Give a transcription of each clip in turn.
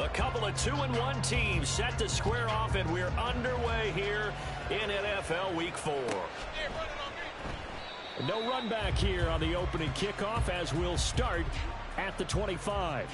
A couple of 2-1 teams set to square off, and we're underway here in NFL Week 4. No run back here on the opening kickoff as we'll start at the 25.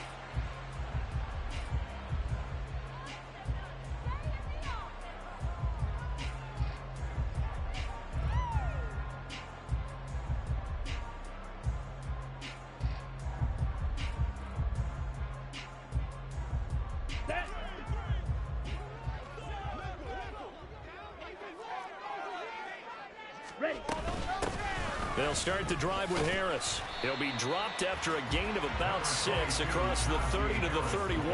They'll start the drive with Harris. He'll be dropped after a gain of about 6 across the 30 to the 31.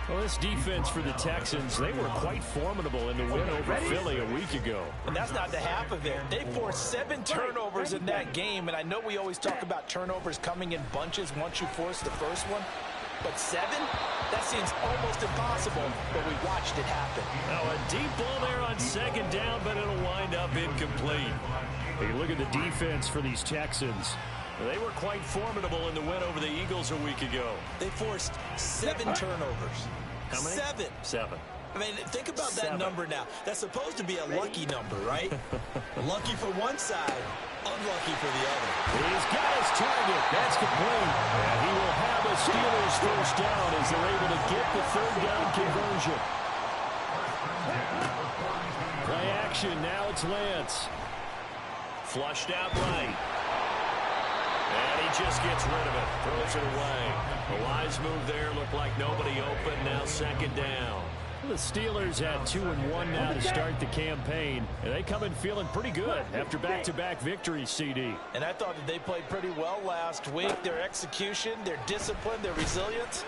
Well, this defense for the Texans, they were quite formidable in the win over Philly a week ago. And that's not the half of it. They forced 7 turnovers in that game, and I know we always talk about turnovers coming in bunches once you force the first one. But 7? That seems almost impossible, but we watched it happen. Now a deep ball there on second down, but it'll wind up incomplete. Hey, look at the defense for these Texans. They were quite formidable in the win over the Eagles a week ago. They forced 7 turnovers. How many? 7. I mean, think about that 7. number now. That's supposed to be a lucky number, right? Lucky for one side, unlucky for the other. He's got his target. That's complete. And he will have a Steelers first down as they're able to get the third down conversion. Play action. Now it's Lance. Flushed out right. And he just gets rid of it. Throws it away. A wise move there. Looked like nobody open. Now second down. The Steelers had 2-1 now to start the campaign. And they come in feeling pretty good after back-to-back victories, CD. And I thought that they played pretty well last week. Their execution, their discipline, their resilience,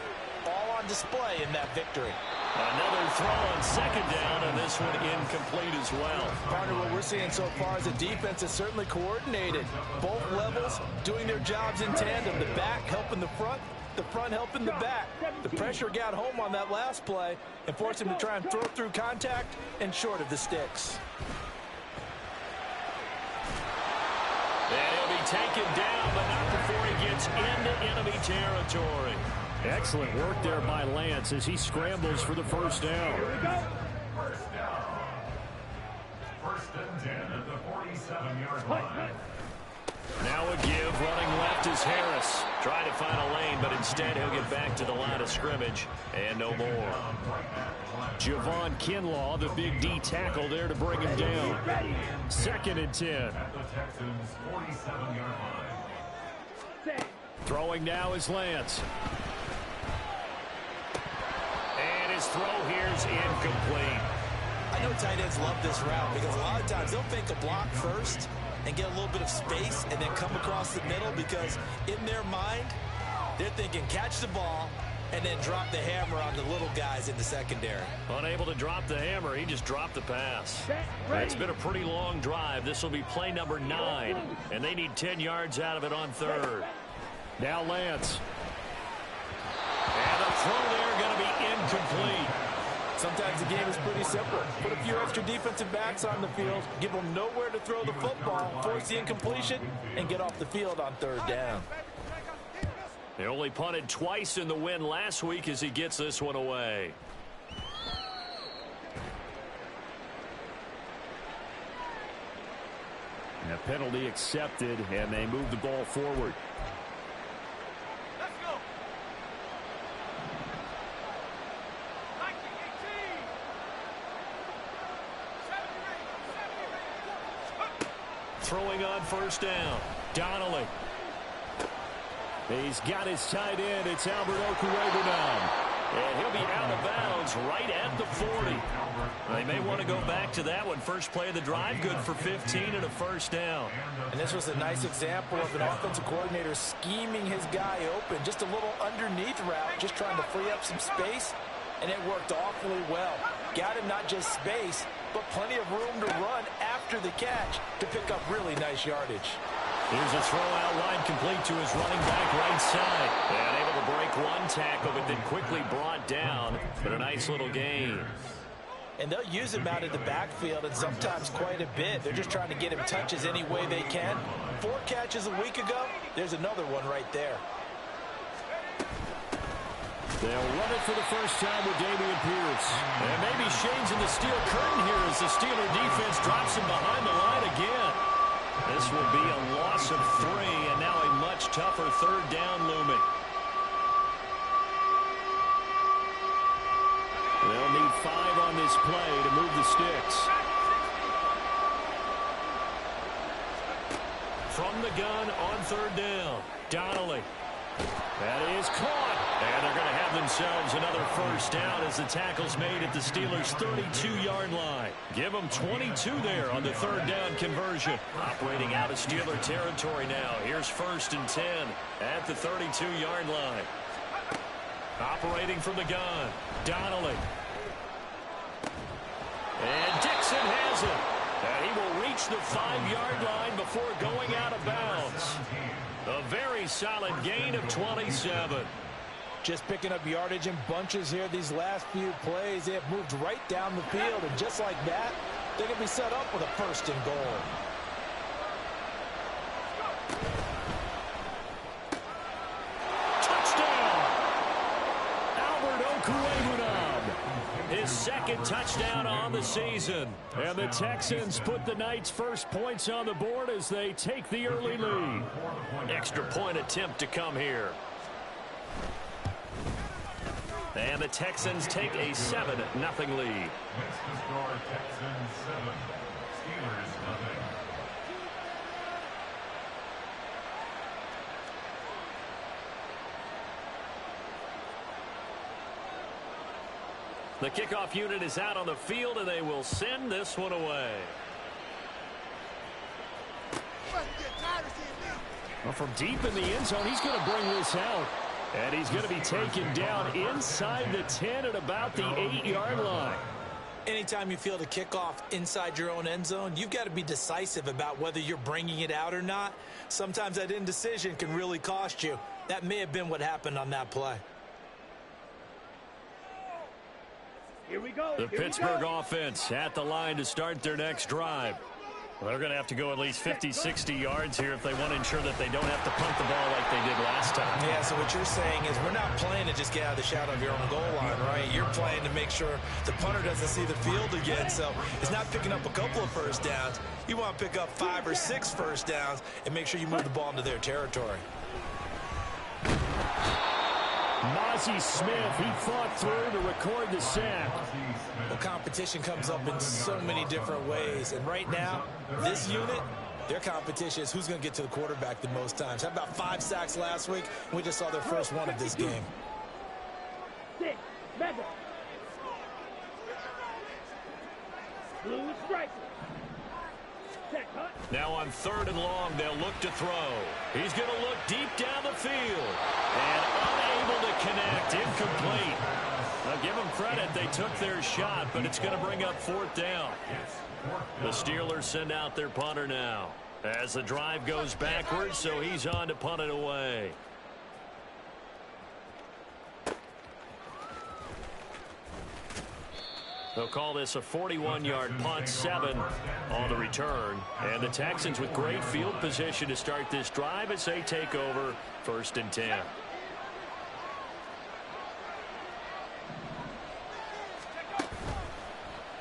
all on display in that victory. Another throw on second down, and this one incomplete as well. Partner, what we're seeing so far is the defense is certainly coordinated. Both levels doing their jobs in tandem. The back helping the front helping the back. The pressure got home on that last play and forced him to try and throw through contact and short of the sticks. And he'll be taken down, but not before he gets into enemy territory. Excellent work there by Lance as he scrambles for the first down. Here we go. First down. First and 10 at the 47-yard line. Now a give. Running left is Harris. Trying to find a lane, but instead he'll get back to the line of scrimmage. And no more. Javon Kinlaw, the big D tackle there to bring him down. Second and 10. At the Texans' 47-yard line. Throwing now is Lance. And his throw here's incomplete. I know tight ends love this route because a lot of times they'll fake a block first and get a little bit of space and then come across the middle because in their mind, they're thinking catch the ball and then drop the hammer on the little guys in the secondary. Unable to drop the hammer, he just dropped the pass. It's been a pretty long drive. This will be play number 9, and they need 10 yards out of it on third. Now Lance. And the throw there going to be incomplete. Sometimes the game is pretty simple. Put a few extra defensive backs on the field, give them nowhere to throw the football, force the incompletion, and get off the field on third down. They only punted twice in the win last week as he gets this one away. And a penalty accepted, and they move the ball forward. Throwing on first down. Donnelly. He's got his tight end. It's Albert Okwuegbunam now. And he'll be out of bounds right at the 40. They may want to go back to that one. First play of the drive, good for 15 and a first down. And this was a nice example of an offensive coordinator scheming his guy open. Just a little underneath route, just trying to free up some space. And it worked awfully well. Got him not just space, but plenty of room to run after the catch to pick up really nice yardage. Here's a throw out line complete to his running back right side. And able to break one tackle, but then quickly brought down. But a nice little gain. And they'll use him out of the backfield, and sometimes quite a bit. They're just trying to get him touches any way they can. 4 catches a week ago. There's another one right there. They'll run it for the first time with Dameon Pierce. And maybe Shane's in the steel curtain here as the Steeler defense drops him behind the line again. This will be a loss of 3, and now a much tougher third down looming. They'll need 5 on this play to move the sticks. From the gun on third down, Donnelly. That is caught. And they're going to have themselves another first down as the tackle's made at the Steelers' 32-yard line. Give them 22 there on the third down conversion. Operating out of Steeler territory now. Here's 1st and 10 at the 32-yard line. Operating from the gun, Donnelly. And Dixon has it. And he will reach the 5-yard line before going out of bounds. A very solid gain of 27. Just picking up yardage in bunches here these last few plays. They have moved right down the field, and just like that, they can be set up with a 1st and goal. Touchdown! Albert Okwuegbunam. His 2nd touchdown on the season. And the Texans put the Knights' first points on the board as they take the early lead. Extra point attempt to come here. And the Texans take a 7-0 lead. Next to score, Texans 7, Steelers nothing. The kickoff unit is out on the field, and they will send this one away. Well, from deep in the end zone, he's going to bring this out. And he's going to be taken down inside the 10 at about the 8-yard line. Anytime you field a kickoff inside your own end zone, you've got to be decisive about whether you're bringing it out or not. Sometimes that indecision can really cost you. That may have been what happened on that play. Here we go. The Pittsburgh offense at the line to start their next drive. Well, they're going to have to go at least 50, 60 yards here if they want to ensure that they don't have to punt the ball like they did last time. Yeah, so what you're saying is we're not playing to just get out of the shadow of your own goal line, right? You're playing to make sure the punter doesn't see the field again. So it's not picking up a couple of first downs. You want to pick up 5 or 6 first downs and make sure you move the ball into their territory. Mozzie Smith, he fought through to record the sack. Well, competition comes up in so many different ways. And right now, this unit, their competition is who's going to get to the quarterback the most times. How about 5 sacks last week? We just saw their first one of this game. Blue striker. Now on 3rd and long, they'll look to throw. He's going to look deep down the field. And unable to connect, incomplete. Now give them credit, they took their shot, but it's going to bring up 4th down. The Steelers send out their punter now as the drive goes backwards, so he's on to punt it away. They'll call this a 41-yard punt, 7 on the return. And the Texans with great field position to start this drive as they take over 1st and 10.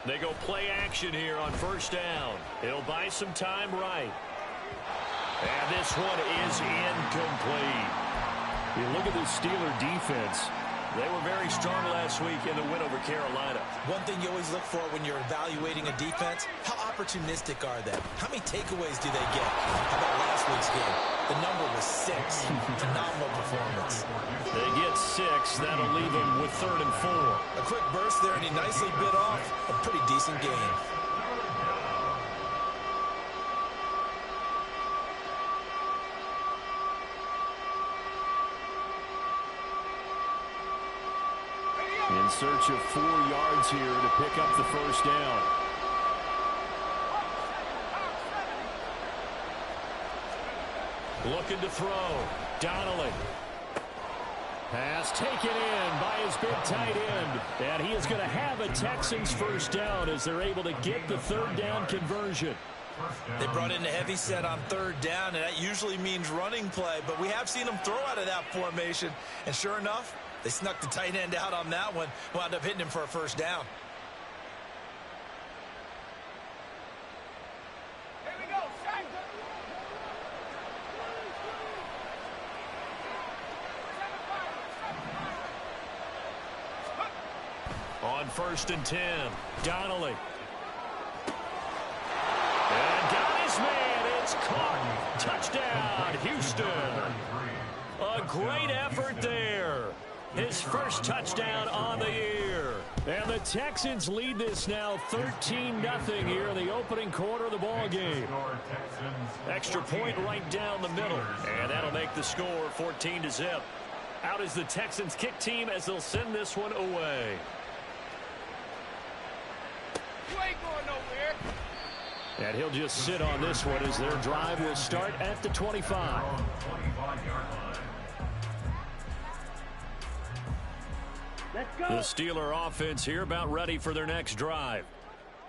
They go play action here on 1st down. It'll buy some time right. And this one is incomplete. You look at the Steeler defense. They were very strong last week in the win over Carolina. One thing you always look for when you're evaluating a defense, how opportunistic are they? How many takeaways do they get? How about last week's game? The number was 6. Phenomenal performance. They get 6. That'll leave them with 3rd and 4. A quick burst there, and he nicely bit off a pretty decent game. In search of 4 yards here to pick up the first down. Looking to throw. Donnelly. Pass taken in by his big tight end. And he is going to have a Texans first down as they're able to get the 3rd down conversion. They brought in a heavy set on 3rd down, and that usually means running play. But we have seen them throw out of that formation. And sure enough, They snuck the tight end out on that one. Wound up hitting him for a first down. Here we go, Shaq. On 1st and 10, Donnelly. And got his man. It's caught. Touchdown, Houston. A great effort there. His first touchdown on the year. And the Texans lead this now 13-0 here in the opening quarter of the ball game. Extra point right down the middle. And that'll make the score 14-0. Out is the Texans kick team as they'll send this one away. You ain't going nowhere. And he'll just sit on this one as their drive will start at the 25. Let's go. The Steeler offense here about ready for their next drive.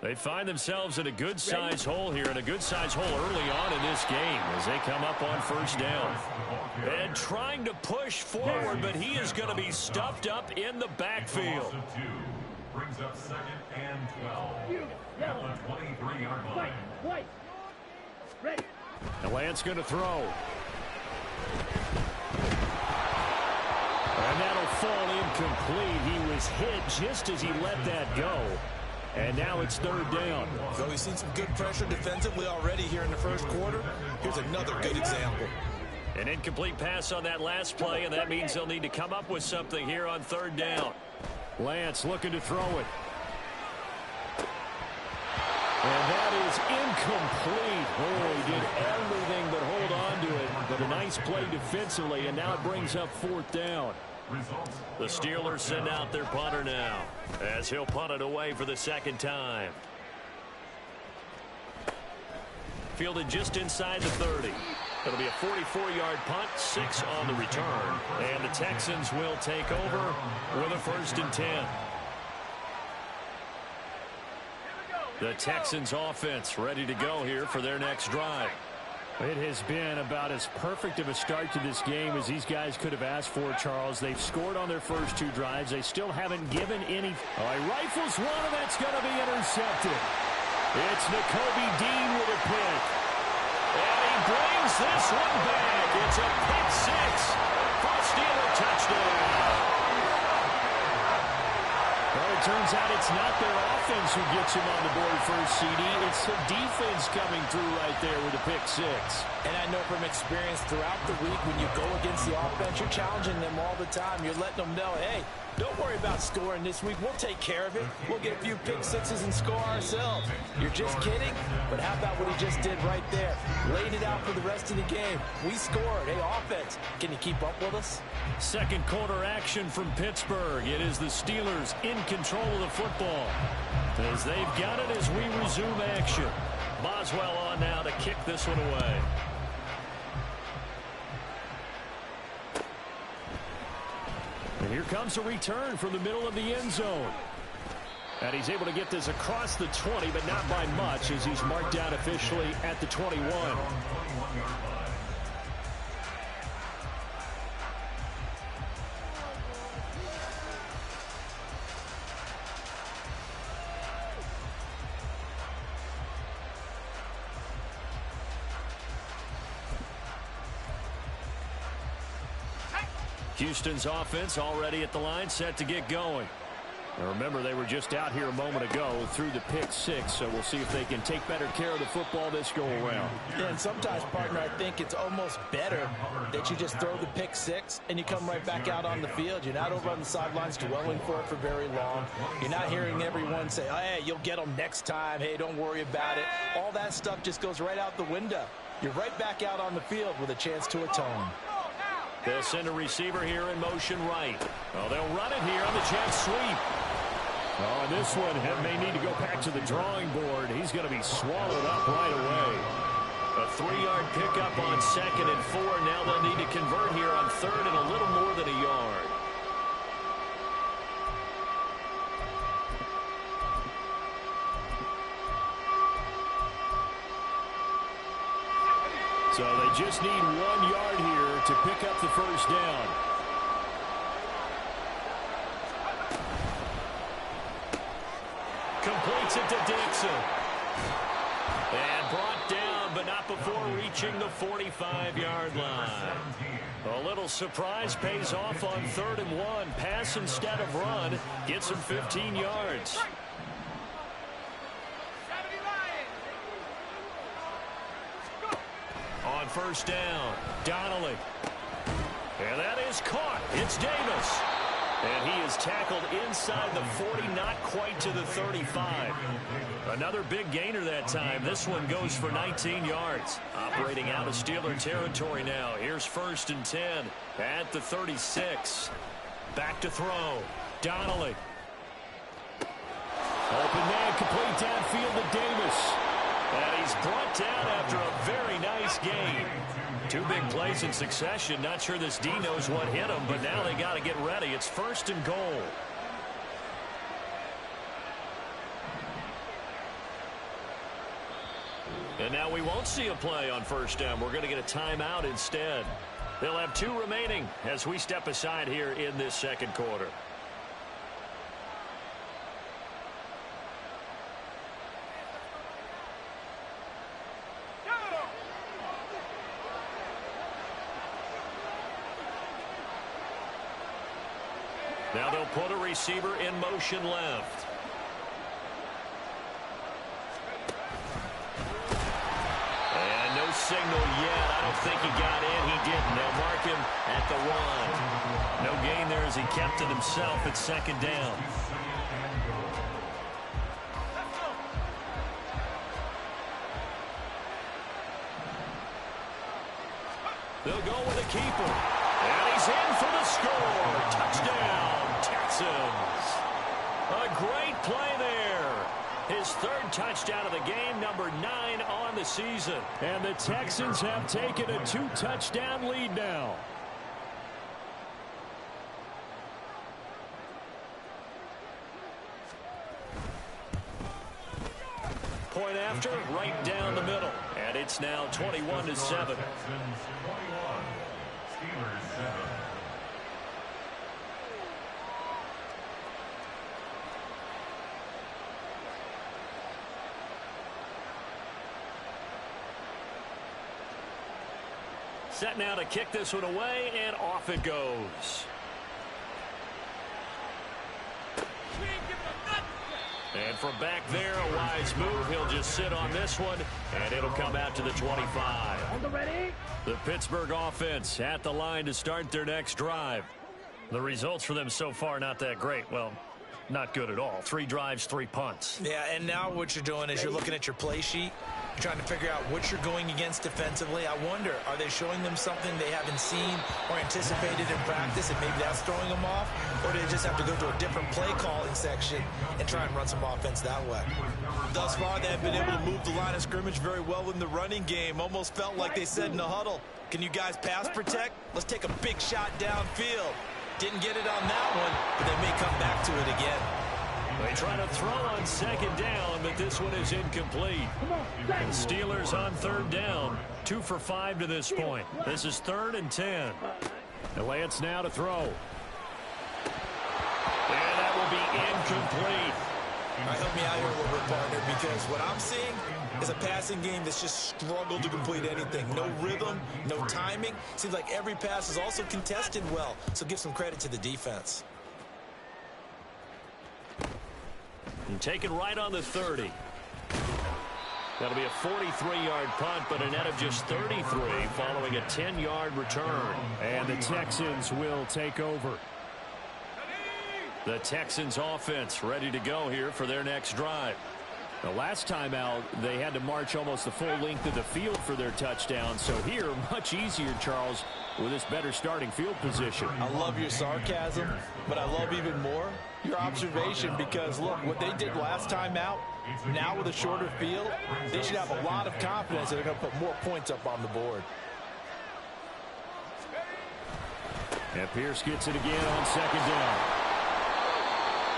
They find themselves in a good-sized hole here, and a good-sized hole early on in this game as they come up on 1st down. And trying to push forward, but he is going to be stuffed up in the backfield. Brings up 2nd and 12 at the 23-yard line. White. Ready. And Lance going to throw. And that'll fall incomplete. He was hit just as he let that go. And now it's 3rd down. So we've seen some good pressure defensively already here in the first quarter. Here's another good example. An incomplete pass on that last play, and that means they'll need to come up with something here on 3rd down. Lance looking to throw it. And that is incomplete. Oh, he did everything but hold on to it. But a nice play defensively, and now it brings up 4th down. The Steelers send out their punter now as he'll punt it away for the 2nd time. Fielded just inside the 30. It'll be a 44-yard punt, 6 on the return. And the Texans will take over with a 1st and 10. The Texans offense ready to go here for their next drive. It has been about as perfect of a start to this game as these guys could have asked for, Charles. They've scored on their first 2 drives. They still haven't given any. Oh, he rifles one, and that's going to be intercepted. It's Nakobe Dean with a pick. And he brings this one back. It's a pick 6 for a Steeler touchdown. Well, it turns out it's not their offense who gets him on the board first, CD. It's the defense coming through right there with a pick 6. And I know from experience throughout the week when you go against the offense, you're challenging them all the time. You're letting them know, hey, don't worry about scoring this week. We'll take care of it. We'll get a few pick 6s and score ourselves. You're just kidding? But how about what he just did right there? Laid it out for the rest of the game. We scored. Hey, offense, can you keep up with us? Second quarter action from Pittsburgh. It is the Steelers in control of the football as they've got it as we resume action. Boswell on now to kick this one away. And here comes a return from the middle of the end zone. And he's able to get this across the 20, but not by much as he's marked down officially at the 21. Houston's offense already at the line, set to get going. Now remember, they were just out here a moment ago through the pick 6, so we'll see if they can take better care of the football this go-around. Yeah, and sometimes, partner, I think it's almost better that you just throw the pick 6 and you come right back out on the field. You're not over on the sidelines dwelling for it for very long. You're not hearing everyone say, oh, hey, you'll get them next time. Hey, don't worry about it. All that stuff just goes right out the window. You're right back out on the field with a chance to atone. They'll send a receiver here in motion right. Oh, they'll run it here on the jet sweep. Oh, and this one may need to go back to the drawing board. He's going to be swallowed up right away. A 3-yard pickup on 2nd and 4. Now they'll need to convert here on 3rd and a little more than a yard. So they just need 1 yard here to pick up the first down. Completes it to Dixon. And brought down, but not before reaching the 45-yard line. A little surprise pays off on 3rd and 1. Pass instead of run. Gets him 15 yards. On 1st down, Donnelly. And that is caught. It's Davis. And he is tackled inside the 40, not quite to the 35. Another big gainer that time. This one goes for 19 yards. Operating out of Steeler territory now. Here's 1st and 10 at the 36. Back to throw. Donnelly. Open man, complete downfield to Davis. And he's brought down after a very nice game. 2 big plays in succession. Not sure this D knows what hit him, but now they got to get ready. It's 1st and goal. And now we won't see a play on 1st down. We're going to get a timeout instead. They'll have 2 remaining as we step aside here in this 2nd quarter. Now they'll put a receiver in motion left. And no signal yet. I don't think he got in. He didn't. They'll mark him at the 1. No gain there as he kept it himself at 2nd down. They'll go with a keeper. And he's in for the score. Touchdown, Texans. A great play there. His 3rd touchdown of the game, number 9 on the season. And the Texans have taken a 2-touchdown lead now. Point after, right down the middle. And it's now 21-7. Set now to kick this one away, and off it goes. And from back there, a wise move. He'll just sit on this one, and it'll come out to the 25. The Pittsburgh offense at the line to start their next drive. The results for them so far, not that great. Well, not good at all. 3 drives, 3 punts. Yeah, and now what you're doing is you're looking at your play sheet. You're trying to figure out what you're going against defensively. I wonder, are they showing them something they haven't seen or anticipated in practice, and maybe that's throwing them off? Or do they just have to go to a different play calling section and try and run some offense that way? Thus far, they have been able to move the line of scrimmage very well in the running game. Almost felt like they said in the huddle, can you guys pass protect? Let's take a big shot downfield. Didn't get it on that one, but they may come back to it again. They try to throw on 2nd down, but this one is incomplete. The Steelers on 3rd down, 2 for 5 to this point. This is 3rd and 10. The Lance now to throw. And that will be incomplete. All right, help me out here a little bit, partner, because what I'm seeing is a passing game that's just struggled to complete anything. No rhythm, no timing. Seems like every pass is also contested well, so give some credit to the defense. And taken right on the 30. That'll be a 43-yard punt, but a net of just 33 following a 10-yard return. And the Texans will take over. The Texans offense ready to go here for their next drive. The last time out, they had to march almost the full length of the field for their touchdown. So here, much easier, Charles, with this better starting field position. I love your sarcasm, but I love even more your observation, because, look, what they did last time out, now with a shorter field, they should have a lot of confidence that they're going to put more points up on the board. And Pierce gets it again on 2nd down.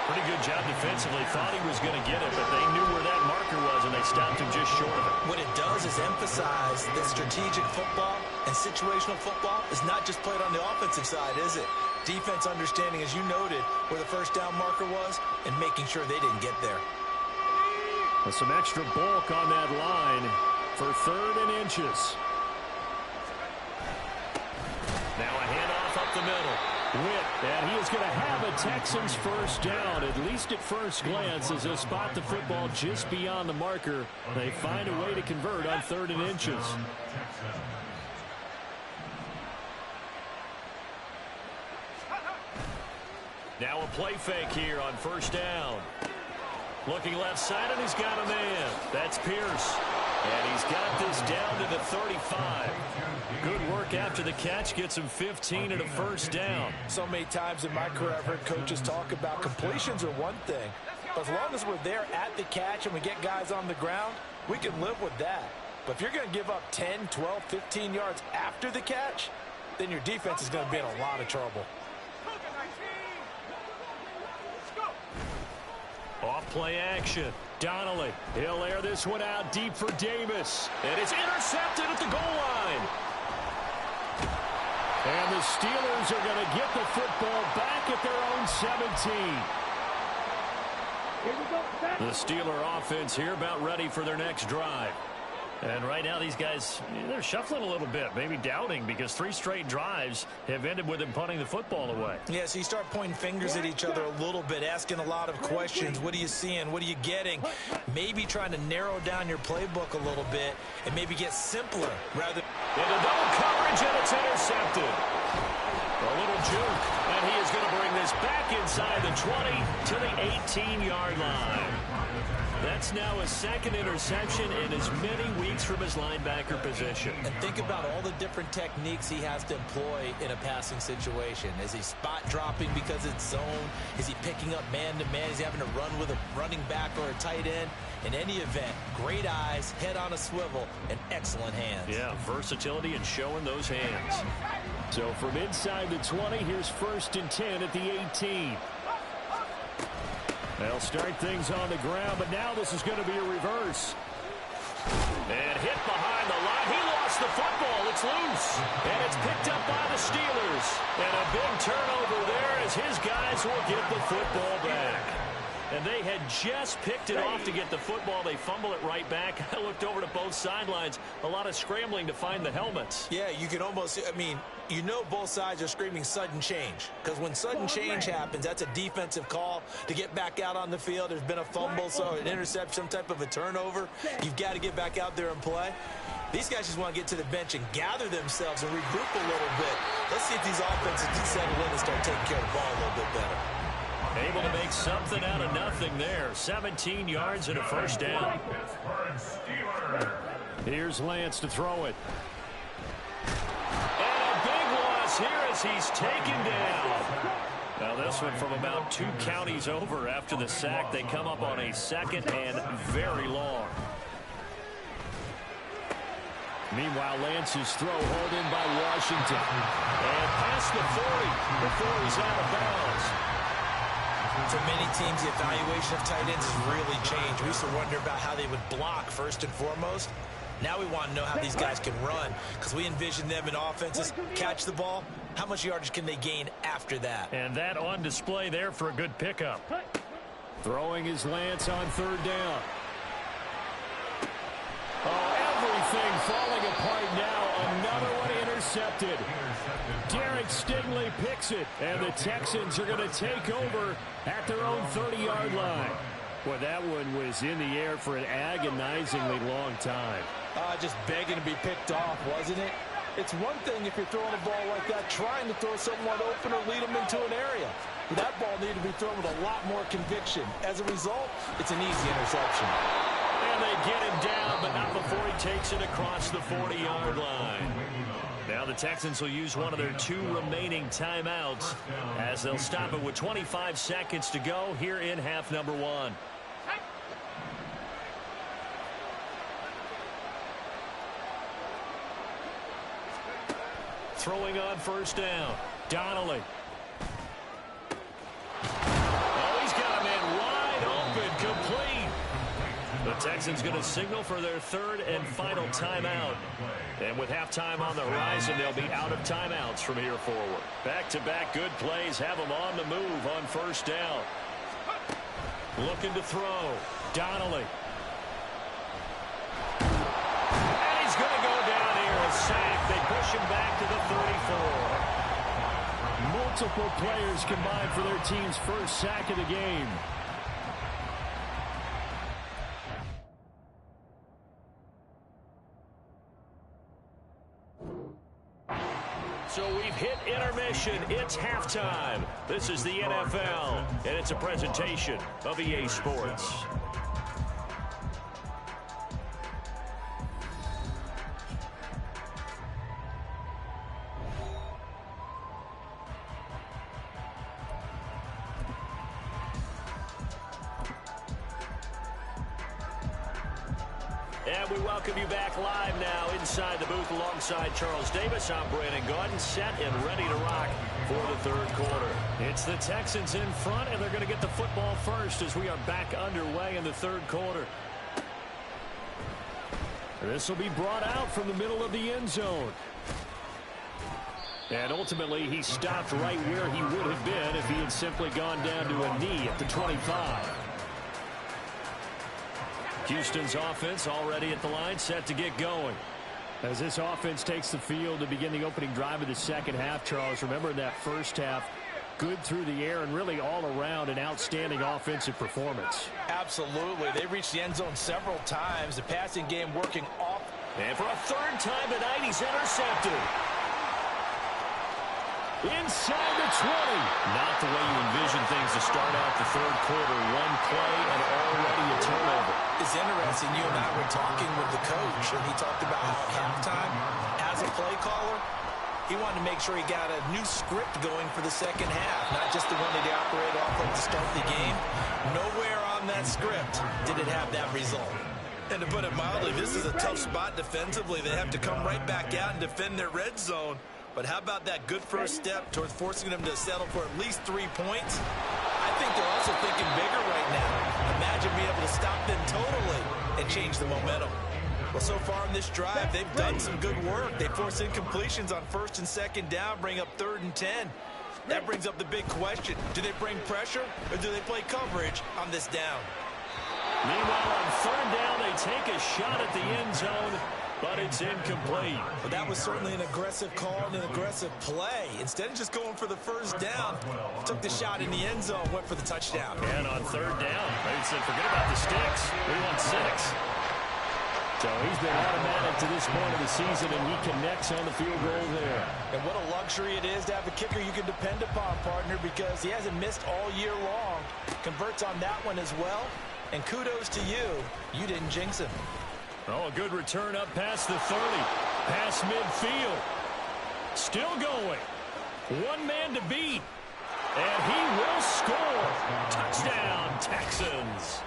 Pretty good job defensively. Thought he was going to get it, but they knew where that marker was, and they stopped him just short of it. What it does is emphasize that strategic football and situational football is not just played on the offensive side, is it? Defense understanding, as you noted, where the 1st down marker was and making sure they didn't get there. With some extra bulk on that line for 3rd and inches. Now a handoff up the middle. Witt, and he is going to have a Texans first down, at least at first glance, as they'll spot the football just beyond the marker. They find a way to convert on 3rd and inches. Now a play fake here on first down. Looking left side, and he's got a man. That's Pierce. And he's got this down to the 35. Good work after the catch. Gets him 15 and a first down. So many times in my career I've heard coaches talk about completions are one thing. But as long as we're there at the catch and we get guys on the ground, we can live with that. But if you're going to give up 10, 12, 15 yards after the catch, then your defense is going to be in a lot of trouble. Off play action. Donnelly. He'll air this one out deep for Davis. And it's intercepted at the goal line. And the Steelers are going to get the football back at their own 17. The Steeler offense here about ready for their next drive. And right now these guys, they're shuffling a little bit, maybe doubting, because 3 straight drives have ended with them punting the football away. Yeah, so you start pointing fingers at each other a little bit, asking a lot of questions. What are you seeing? What are you getting? Maybe trying to narrow down your playbook a little bit and maybe get simpler rather. Into double coverage, and it's intercepted. A little juke, and he is going to bring this back inside the 20 to the 18-yard line. That's now a 2nd interception in as many weeks from his linebacker position. And think about all the different techniques he has to employ in a passing situation. Is he spot dropping because it's zone? Is he picking up man-to-man? Is he having to run with a running back or a tight end? In any event, great eyes, head on a swivel, and excellent hands. Yeah, versatility and showing those hands. So from inside the 20, here's 1st and 10 at the 18. They'll start things on the ground, but now this is going to be a reverse. And hit behind the line. He lost the football. It's loose. And it's picked up by the Steelers. And a big turnover there as his guys will get the football back. And they had just picked it off to get the football. They fumble it right back. I looked over to both sidelines. A lot of scrambling to find the helmets. Yeah, you can almost, I mean, you know both sides are screaming sudden change. Because when sudden change happens, that's a defensive call to get back out on the field. There's been a fumble, so an interception, some type of a turnover. You've got to get back out there and play. These guys just want to get to the bench and gather themselves and regroup a little bit. Let's see if these offenses can settle in and start taking care of the ball a little bit better. Able to make something out of nothing there. 17 yards and a first down. Here's Lance to throw it. And a big loss here as he's taken down. Now this one from about 2 counties over after the sack. They come up on a 2nd and very long. Meanwhile, Lance's throw hauled in by Washington. And past the 40 before he's out of bounds. For many teams, the evaluation of tight ends has really changed. We used to wonder about how they would block first and foremost. Now we want to know how these guys can run, because we envision them in offenses catch the ball. How much yardage can they gain after that? And that on display there for a good pickup. Throwing his Lance on 3rd down. Oh, everything falling apart now. Another one intercepted. Derek Stingley picks it, and the Texans are going to take over at their own 30-yard line. Well, that one was in the air for an agonizingly long time. Just begging to be picked off, wasn't it? It's one thing if you're throwing a ball like that, trying to throw someone open or lead them into an area. But that ball needed to be thrown with a lot more conviction. As a result, it's an easy interception. And they get him down, but not before he takes it across the 40-yard line. Now the Texans will use one of their 2 remaining timeouts as they'll stop it with 25 seconds to go here in half number 1. Throwing on first down. Donnelly. Oh, he's got a man wide open, complete. The Texans going to signal for their 3rd and final timeout. And with halftime on the horizon, they'll be out of timeouts from here forward. Back-to-back good plays have them on the move on first down. Looking to throw. Donnelly. push him back to the 34. Multiple players combined for their team's first sack of the game. So we've hit intermission. It's halftime. This is the NFL, and it's a presentation of EA Sports. And we welcome you back live now inside the booth alongside Charles Davis. I'm Brandon Gaudin, set and ready to rock for the third quarter. It's the Texans in front, and they're going to get the football first as we are back underway in the third quarter. This will be brought out from the middle of the end zone. And ultimately, he stopped right where he would have been if he had simply gone down to a knee at the 25. Houston's offense already at the line, set to get going. As this offense takes the field to begin the opening drive of the second half, Charles, remember in that first half, good through the air and really all around an outstanding offensive performance. Absolutely. They reached the end zone several times. The passing game working off. And for a third time tonight, he's intercepted. Inside the 20. Not the way you envision things to start out the third quarter. One play and already a turnover. It's interesting. You and I were talking with the coach, and he talked about how at halftime, as a play caller, he wanted to make sure he got a new script going for the second half, not just the one that he operated off of to start the game. Nowhere on that script did it have that result. And to put it mildly, this is a tough spot defensively. They have to come right back out and defend their red zone. But how about that good first step towards forcing them to settle for at least 3 points? I think they're also thinking bigger right now. Imagine being able to stop them totally and change the momentum. Well, so far in this drive, they've done some good work. They force incompletions on first and second down, bring up 3rd and 10. That brings up the big question. Do they bring pressure or do they play coverage on this down? Meanwhile, on third down, they take a shot at the end zone, but it's incomplete. Well, that was certainly an aggressive call and an aggressive play. Instead of just going for the first down, took the shot in the end zone, went for the touchdown. And on third down, they said, forget about the sticks. We want 6. So he's been automatic to this point of the season, and he connects on the field goal there. And what a luxury it is to have a kicker you can depend upon, partner, because he hasn't missed all year long. Converts on that one as well. And kudos to you. You didn't jinx him. Oh, a good return up past the 30. Past midfield. Still going. One man to beat. And he will score. Touchdown, Texans.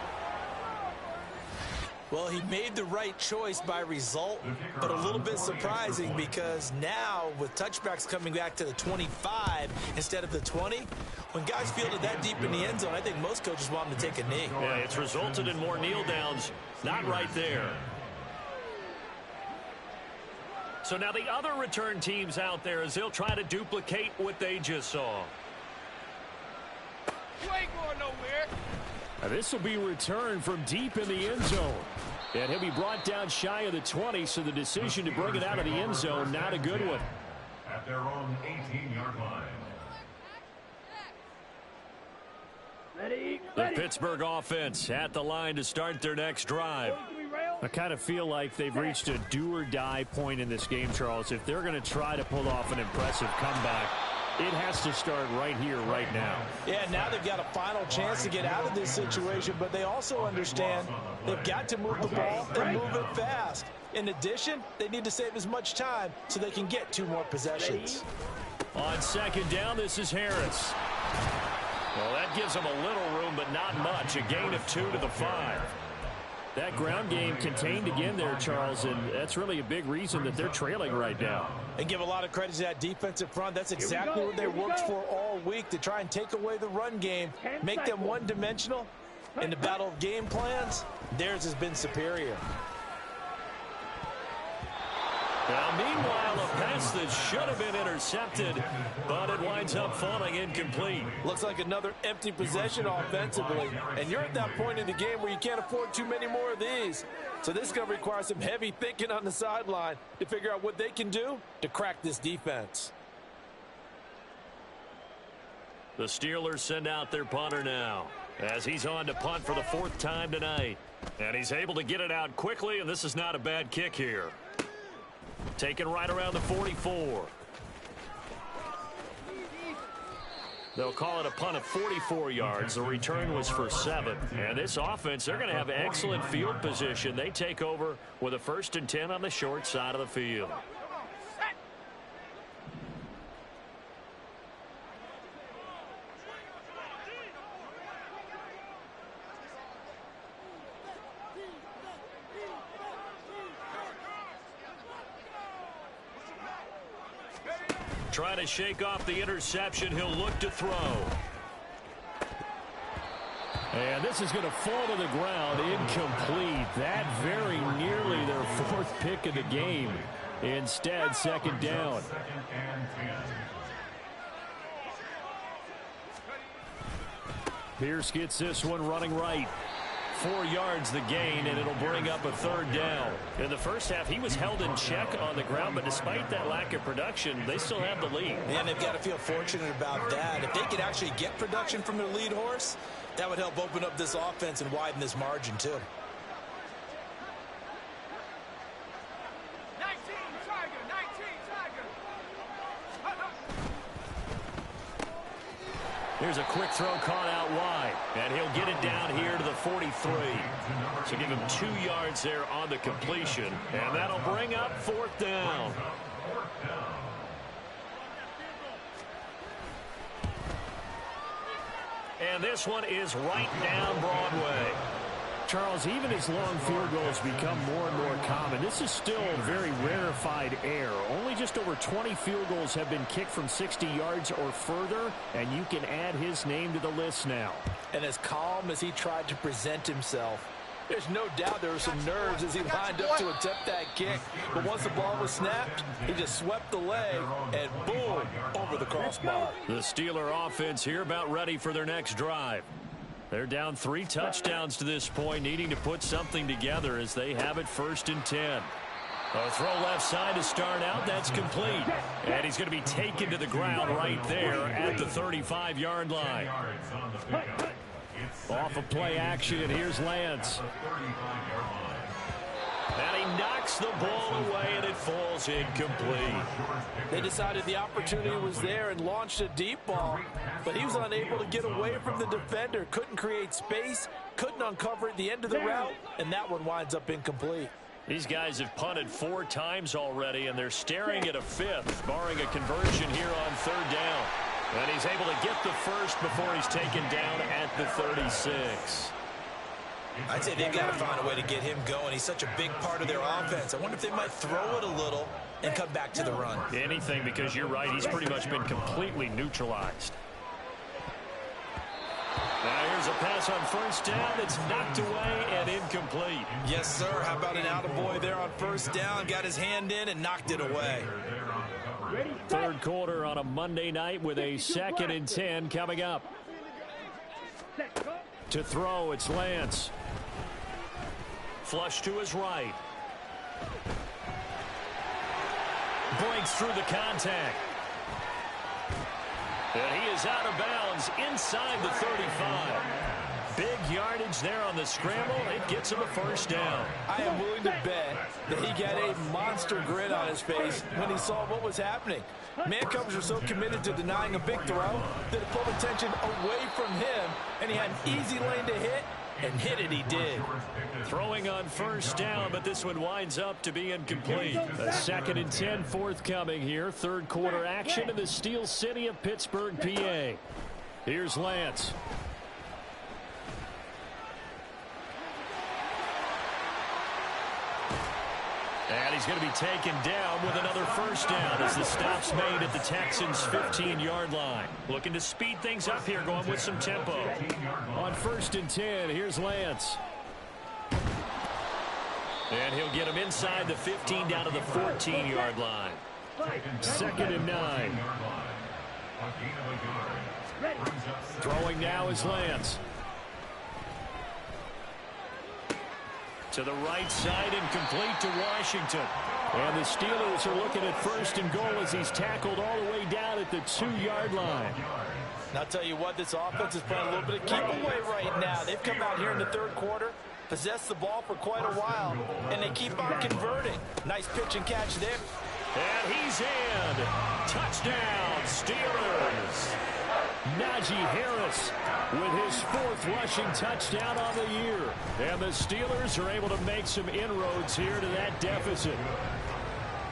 Well, he made the right choice by result, but a little bit surprising because now with touchbacks coming back to the 25 instead of the 20, when guys fielded that deep in the end zone, I think most coaches want them to take a knee. Yeah, it's resulted in more kneel downs. Not right there. So now the other return teams out there as they'll try to duplicate what they just saw. You ain't going nowhere. Now this will be returned from deep in the end zone. And he'll be brought down shy of the 20, so the decision to bring it out of the end zone, not a good one. At their own 18-yard line. Ready, The ready. Pittsburgh offense at the line to start their next drive. I kind of feel like they've reached a do-or-die point in this game, Charles. If they're going to try to pull off an impressive comeback, it has to start right here, right now. Yeah, now they've got a final chance to get out of this situation, but they also understand they've got to move the ball and move it fast. In addition, they need to save as much time so they can get 2 more possessions. On second down, this is Harris. Well, that gives them a little room, but not much. A gain of 2 to the 5. That ground game contained again there, Charles, and that's really a big reason that they're trailing right now. And give a lot of credit to that defensive front. That's exactly what they worked for all week, to try and take away the run game, make them one-dimensional. In the battle of game plans, theirs has been superior. Now, meanwhile, a pass that should have been intercepted, but it winds up falling incomplete. Looks like another empty possession offensively, and you're at that point in the game where you can't afford too many more of these. So this is going to require some heavy thinking on the sideline to figure out what they can do to crack this defense. The Steelers send out their punter now as he's on to punt for the 4th time tonight. And he's able to get it out quickly, and this is not a bad kick here. Taken right around the 44. They'll call it a punt of 44 yards. The return was for 7. And this offense, they're going to have excellent field position. They take over with a 1st and 10 on the short side of the field. Trying to shake off the interception. He'll look to throw. And this is going to fall to the ground. Incomplete. That very nearly their 4th pick of the game. Instead, 2nd down. Pierce gets this one running right. 4 yards the gain, and it'll bring up a 3rd down. In the first half, he was held in check on the ground, but despite that lack of production, they still have the lead. And they've got to feel fortunate about that. If they could actually get production from their lead horse, that would help open up this offense and widen this margin, too. Here's a quick throw caught out wide, and he'll get it down here to the 43. So give him 2 yards there on the completion, and that'll bring up 4th down. And this one is right down Broadway. Charles, even as long field goals become more and more common, this is still a very rarefied air. Only just over 20 field goals have been kicked from 60 yards or further, and you can add his name to the list now. And as calm as he tried to present himself, there's no doubt there were some nerves as he lined up to attempt that kick. But once the ball was snapped, he just swept the leg and boom, over the crossbar. The Steeler offense here about ready for their next drive. They're down 3 touchdowns to this point, needing to put something together as they have it 1st and 10. A throw left side to start out. That's complete. And he's going to be taken to the ground right there at the 35-yard line. Off of play action, and here's Lance. And he knocks the ball away, and it falls incomplete. They decided the opportunity was there and launched a deep ball, but he was unable to get away from the defender. Couldn't create space, couldn't uncover at the end of the route, and that one winds up incomplete. These guys have punted 4 times already, and they're staring at a 5th, barring a conversion here on 3rd down. And he's able to get the 1st before he's taken down at the 36. I'd say they've got to find a way to get him going. He's such a big part of their offense. I wonder if they might throw it a little and come back to the run. Anything, because you're right, he's pretty much been completely neutralized. Now here's a pass on 1st down that's knocked away and incomplete. Yes, sir. How about an attaboy there on 1st down? Got his hand in and knocked it away. 3rd quarter on a Monday night with a 2nd and 10 coming up. To throw, it's Lance. Flush to his right. Breaks through the contact. And he is out of bounds inside the 35. Big yardage there on the scramble. It gets him a 1st down. I am willing to bet that he got a monster grin on his face when he saw what was happening. Man covers are so committed to denying a big throw that it pulled attention away from him, and he had an easy lane to hit, and hit it he did. Throwing on 1st down, but this one winds up to be incomplete. A 2nd and 10 forthcoming here. 3rd quarter action in the Steel City of Pittsburgh, PA. Here's Lance. And he's going to be taken down with another 1st down as the stop's made at the Texans' 15-yard line. Looking to speed things up here, going with some tempo. On 1st and 10, here's Lance. And he'll get him inside the 15 down to the 14-yard line. 2nd and 9. Throwing now is Lance. To the right side and complete to Washington. And the Steelers are looking at 1st and goal as he's tackled all the way down at the 2-yard line. And I'll tell you what, this offense is playing a little bit of keep away right now. They've come out here in the 3rd quarter, possessed the ball for quite a while, and they keep on converting. Nice pitch and catch there. And he's in. Touchdown, Steelers. Najee Harris with his 4th rushing touchdown on the year. And the Steelers are able to make some inroads here to that deficit.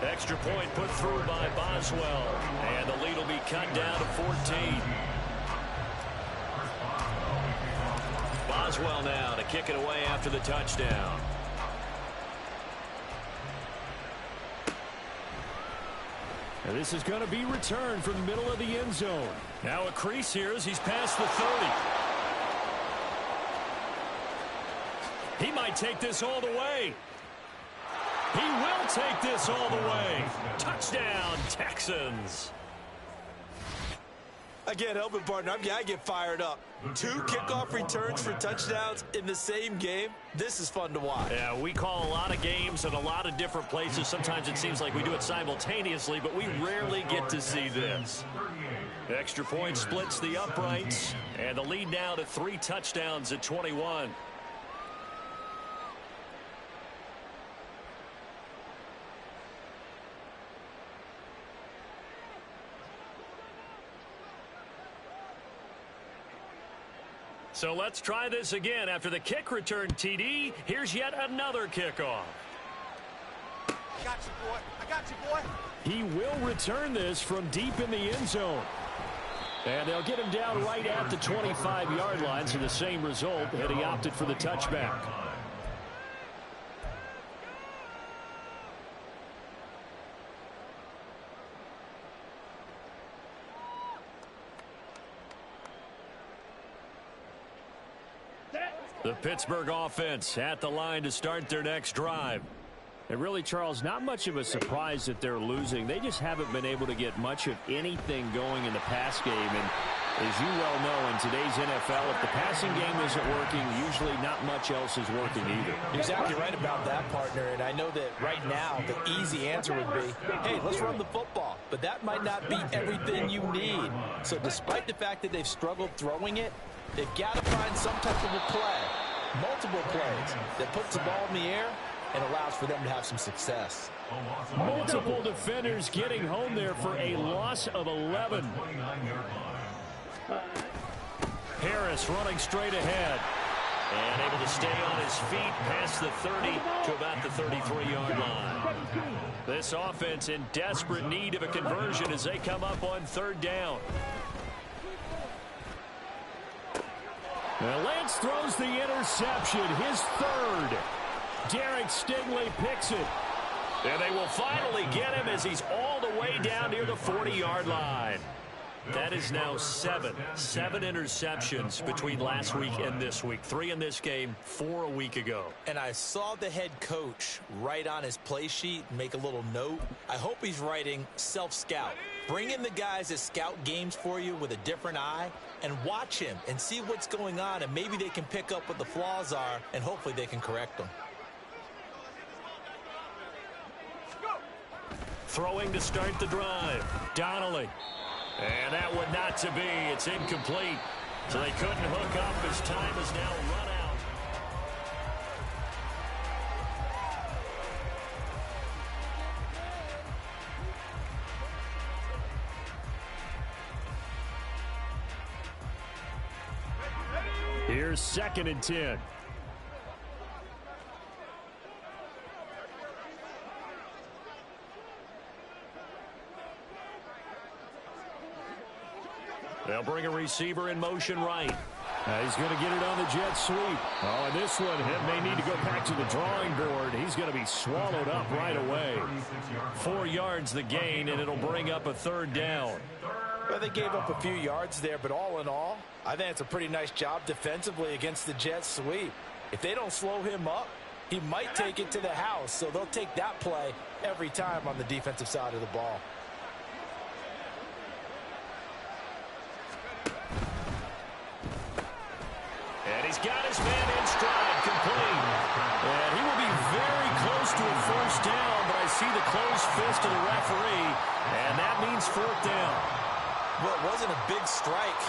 Extra point put through by Boswell. And the lead will be cut down to 14. Boswell now to kick it away after the touchdown. And this is going to be returned from the middle of the end zone. Now a crease here as he's past the 30. He might take this all the way. He will take this all the way. Touchdown, Texans. I can't help it, partner. I get fired up. 2 kickoff returns for touchdowns in the same game. This is fun to watch. Yeah, we call a lot of games in a lot of different places. Sometimes it seems like we do it simultaneously, but we rarely get to see this. Extra point splits the uprights, and the lead now to 3 touchdowns at 21. So let's try this again. After the kick return TD, here's yet another kickoff. I got you, boy. I got you, boy. He will return this from deep in the end zone. And they'll get him down right at the 25-yard line, so the same result, and he opted for the touchback. The Pittsburgh offense at the line to start their next drive. And really, Charles, not much of a surprise that they're losing. They just haven't been able to get much of anything going in the pass game. And as you well know, in today's NFL, if the passing game isn't working, usually not much else is working either. You're exactly right about that, partner. And I know that right now the easy answer would be, hey, let's run the football. But that might not be everything you need. So despite the fact that they've struggled throwing it, they've got to find some type of a play, multiple plays, that puts the ball in the air and allows for them to have some success. Multiple defenders getting home there for a loss of 11. Harris running straight ahead. And able to stay on his feet past the 30 to about the 33-yard line. This offense in desperate need of a conversion as they come up on 3rd down. Well, Lance throws the interception, his 3rd. Derek Stingley picks it. And they will finally get him as he's all the way down near the 40-yard line. That is now 7 interceptions between last week and this week. 3 in this game, 4 a week ago. And I saw the head coach write on his play sheet, make a little note. I hope he's writing self-scout. Bring in the guys that scout games for you with a different eye and watch him and see what's going on, and maybe they can pick up what the flaws are, and hopefully they can correct them. Throwing to start the drive. Donnelly. And that would not to be. It's incomplete. So they couldn't hook up as time is now run out. Here's 2nd and 10. They'll bring a receiver in motion right. He's going to get it on the jet sweep. Oh, and this one may need to go back to the drawing board. He's going to be swallowed up right away. 4 yards the gain, and it'll bring up a 3rd down. Well, they gave up a few yards there, but all in all, I think it's a pretty nice job defensively against the jet sweep. If they don't slow him up, he might take it to the house, so they'll take that play every time on the defensive side of the ball. And he's got his man in stride, complete. And he will be very close to a first down, but I see the closed fist of the referee, and that means fourth down. Well, it wasn't a big strike,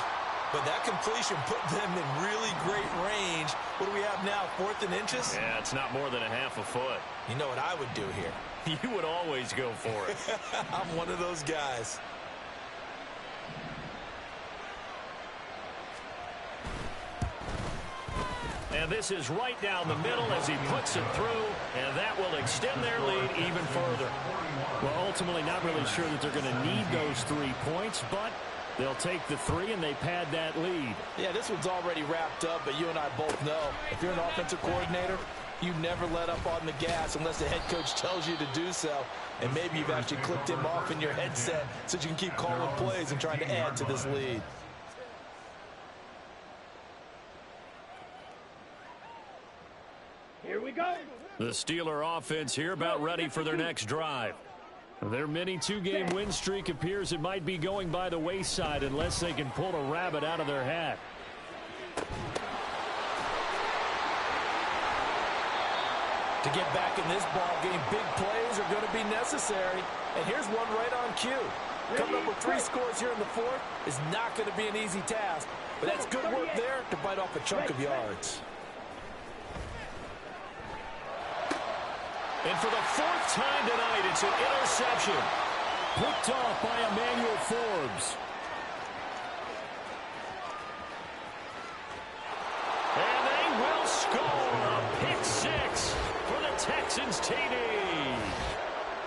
but that completion put them in really great range. What do we have now, 4th and inches? Yeah, it's not more than a half a foot. You know what I would do here? You would always go for it. I'm one of those guys. And this is right down the middle as he puts it through, and that will extend their lead even further. Well, ultimately not really sure that they're going to need those 3 points, but they'll take the 3 and they pad that lead. Yeah, this one's already wrapped up, but you and I both know if you're an offensive coordinator, you never let up on the gas unless the head coach tells you to do so. And maybe you've actually clicked him off in your headset so you can keep calling plays and trying to add to this lead. Here we go. The Steeler offense here about ready for their next drive. Their mini 2-game win streak appears it might be going by the wayside unless they can pull a rabbit out of their hat. To get back in this ball game, big plays are going to be necessary. And here's one right on cue. Coming up with 3 scores here in the 4th is not going to be an easy task, but that's good work there to bite off a chunk of yards. And for the 4th time tonight, it's an interception. Picked off by Emmanuel Forbes. And they will score a pick 6 for the Texans TD.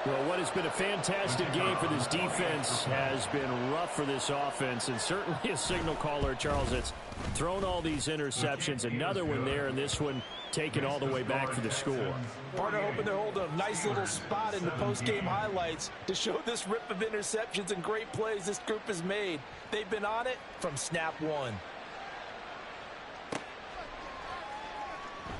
Well, what has been a fantastic game for this defense has been rough for this offense, and certainly a signal caller, Charles, that's thrown all these interceptions. Another one there, and this one taken all the way back for the score. Partner hoping they're holding a nice little spot in the post-game highlights to show this rip of interceptions and great plays this group has made. They've been on it from snap 1.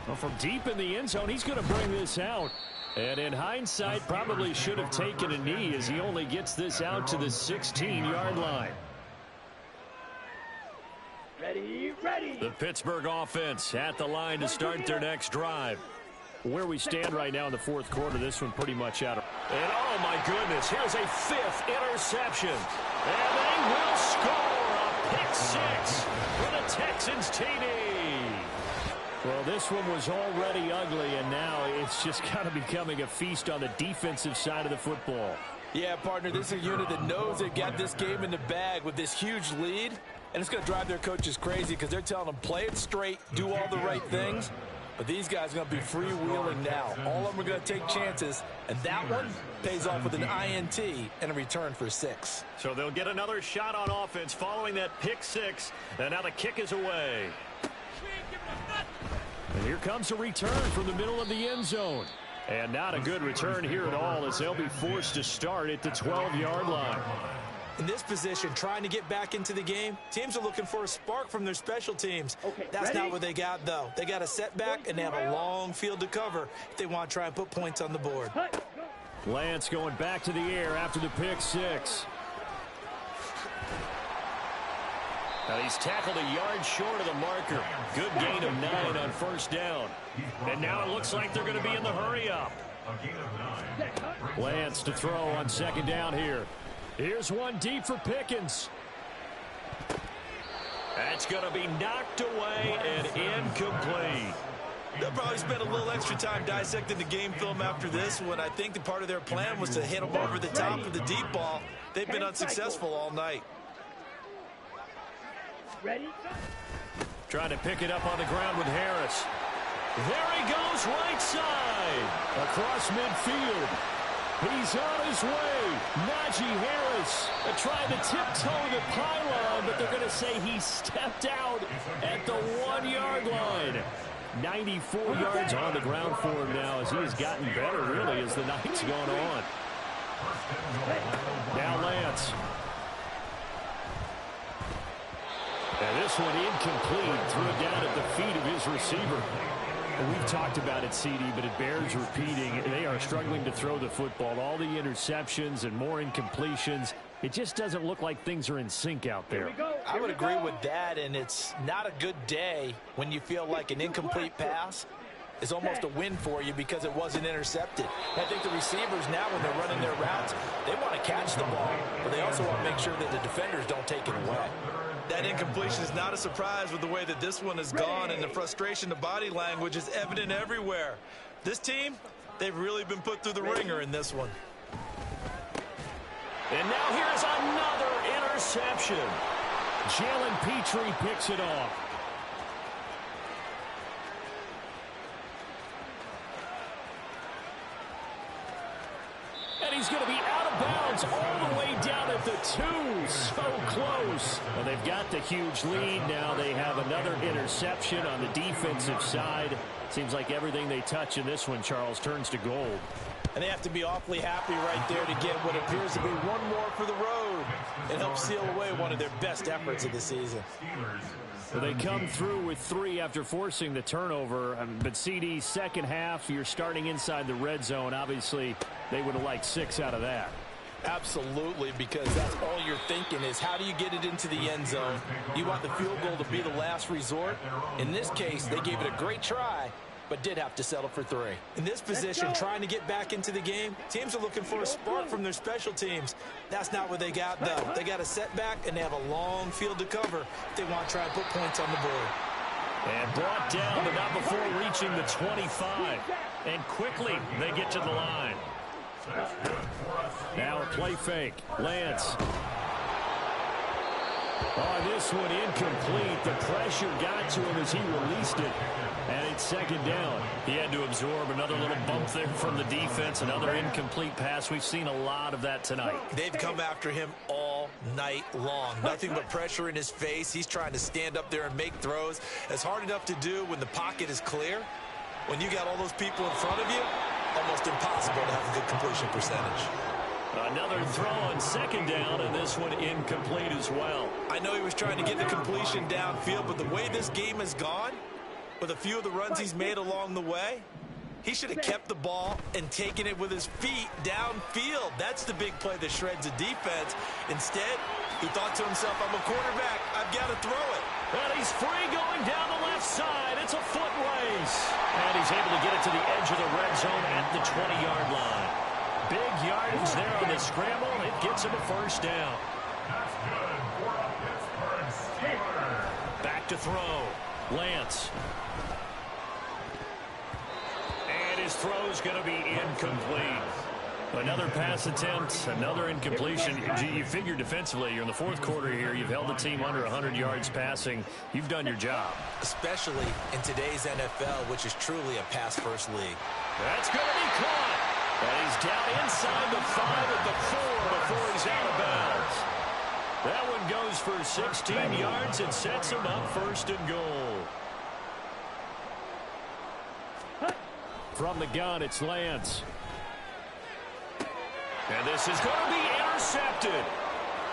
Well, from deep in the end zone, he's going to bring this out. And in hindsight, probably should have taken a knee as he only gets this out to the 16-yard line. Ready, ready. The Pittsburgh offense at the line to start their next drive. Where we stand right now in the 4th quarter, this one pretty much out of... And oh my goodness, here's a 5th interception. And they will score a pick 6 for the Texans TD. Well, this one was already ugly, and now it's just kind of becoming a feast on the defensive side of the football. Yeah, partner, this is a unit that knows they've got this game in the bag with this huge lead, and it's going to drive their coaches crazy because they're telling them play it straight, do all the right things. But these guys are going to be freewheeling now. All of them are going to take chances, and that one pays off with an INT and a return for 6. So they'll get another shot on offense following that pick 6, and now the kick is away. And here comes a return from the middle of the end zone. And not a good return here at all as they'll be forced to start at the 12-yard line. In this position, trying to get back into the game, teams are looking for a spark from their special teams. That's not what they got, though. They got a setback, and they have a long field to cover if they want to try and put points on the board. Lance going back to the air after the pick 6. Now he's tackled a yard short of the marker. Good gain of 9 on first down. And now it looks like they're going to be in the hurry-up. Lance to throw on 2nd down here. Here's one deep for Pickens. That's going to be knocked away and incomplete. They'll probably spend a little extra time dissecting the game film after this one. I think the part of their plan was to hit them over the top of the deep ball. They've been unsuccessful all night. Ready? Trying to pick it up on the ground with Harris. There he goes, right side. Across midfield. He's on his way. Najee Harris trying to tiptoe the pylon, but they're going to say he stepped out at the 1-yard line. 94 yards on the ground for him now as he has gotten better, really, as the night's gone on. Now Lance. And this one incomplete. Threw it down at the feet of his receiver. We've talked about it, CD, but it bears repeating. They are struggling to throw the football. All the interceptions and more incompletions. It just doesn't look like things are in sync out there. I would agree with that, and it's not a good day when you feel like an incomplete pass is almost a win for you because it wasn't intercepted. I think the receivers now, when they're running their routes, they want to catch the ball, but they also want to make sure that the defenders don't take it away. That incompletion is not a surprise with the way that this one has gone, and the frustration, the body language is evident everywhere. This team, they've really been put through the ringer in this one. And now here's another interception. Jalen Petrie picks it off. And he's going to be out of bounds all the way down at the 2. So close. Well, they've got the huge lead. Now they have another interception on the defensive side. Seems like everything they touch in this one, Charles, turns to gold. And they have to be awfully happy right there to get what appears to be one more for the road and help seal away one of their best efforts of the season. So they come through with 3 after forcing the turnover. But CD, second half, you're starting inside the red zone. Obviously, they would have liked 6 out of that. Absolutely, because that's all you're thinking is how do you get it into the end zone? You want the field goal to be the last resort. In this case, they gave it a great try, but did have to settle for 3. In this position, trying to get back into the game, teams are looking for a spark from their special teams. That's not what they got, though. They got a setback, and they have a long field to cover if they want to try and put points on the board. And brought down, but not before reaching the 25. And quickly, they get to the line. Now a play fake. Lance. Oh, this one incomplete. The pressure got to him as he released it. And it's second down. He had to absorb another little bump there from the defense. Another incomplete pass. We've seen a lot of that tonight. They've come after him all night long. Nothing but pressure in his face. He's trying to stand up there and make throws. It's hard enough to do when the pocket is clear. When you got all those people in front of you, almost impossible to have a good completion percentage. Another throw on second down, and this one incomplete as well. I know he was trying to get the completion downfield, but the way this game has gone, with a few of the runs he's made along the way, he should have kept the ball and taken it with his feet downfield. That's the big play that shreds a defense. Instead, he thought to himself, I'm a quarterback, I've got to throw it. And he's free going down the left side. It's a foot race. And he's able to get it to the edge of the red zone at the 20-yard line. Big yardage there on the scramble. It gets him a first down. That's good for a Pittsburgh Steelers. Back to throw. Lance. And his throw's going to be incomplete. Another pass attempt, another incompletion. You figure defensively, you're in the fourth quarter here. You've held the team under 100 yards passing. You've done your job. Especially in today's NFL, which is truly a pass-first league. That's going to be caught. And he's down inside the 5 at the 4 before he's out of bounds. That one goes for 16 yards and sets him up first and goal. From the gun, it's Lance. And this is going to be intercepted.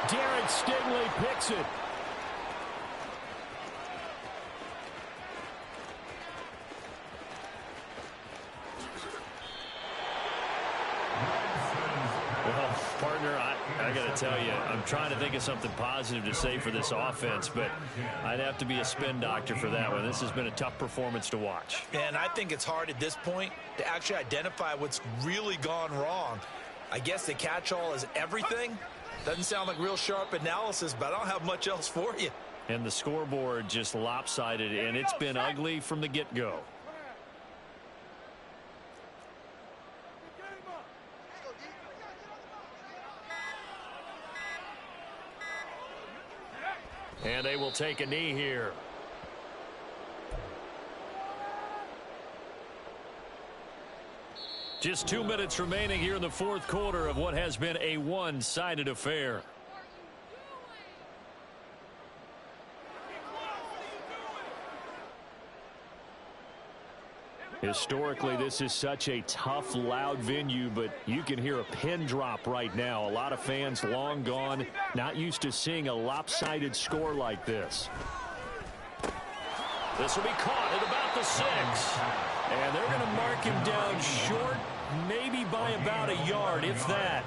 Derek Stingley picks it. Well, partner, I got to tell you, I'm trying to think of something positive to say for this offense, but I'd have to be a spin doctor for that one. This has been a tough performance to watch. And I think it's hard at this point to actually identify what's really gone wrong. I guess the catch-all is everything. Doesn't sound like real sharp analysis, but I don't have much else for you. And the scoreboard just lopsided, and it's been ugly from the get-go. And they will take a knee here. Just 2 minutes remaining here in the fourth quarter of what has been a one-sided affair. Historically, this is such a tough, loud venue, but you can hear a pin drop right now. A lot of fans long gone, not used to seeing a lopsided score like this. This will be caught at about the 6. And they're going to mark him down short, maybe by about a yard, if that.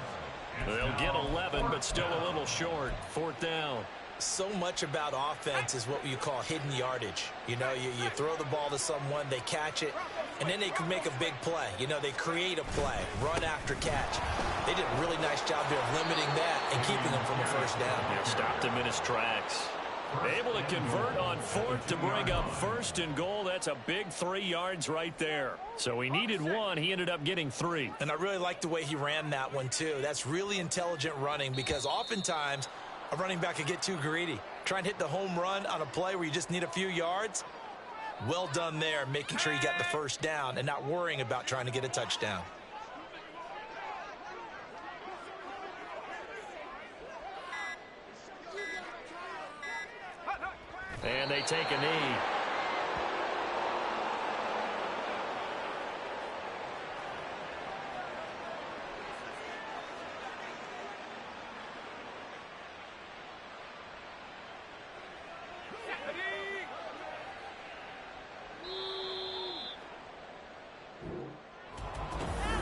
They'll get 11, but still a little short. 4th down. So much about offense is what you call hidden yardage. You know, you throw the ball to someone, they catch it, and then they can make a big play. You know, they create a play, run after catch. They did a really nice job there of limiting that and keeping him from a first down. Yeah, stopped him in his tracks. Able to convert on 4th to bring up 1st and goal. That's a big 3 yards right there. So he needed 1. He ended up getting 3. And I really like the way he ran that one, too. That's really intelligent running because oftentimes a running back could get too greedy. Try and hit the home run on a play where you just need a few yards. Well done there, making sure you got the first down and not worrying about trying to get a touchdown. And they take a knee.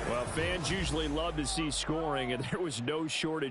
Well, fans usually love to see scoring, and there was no shortage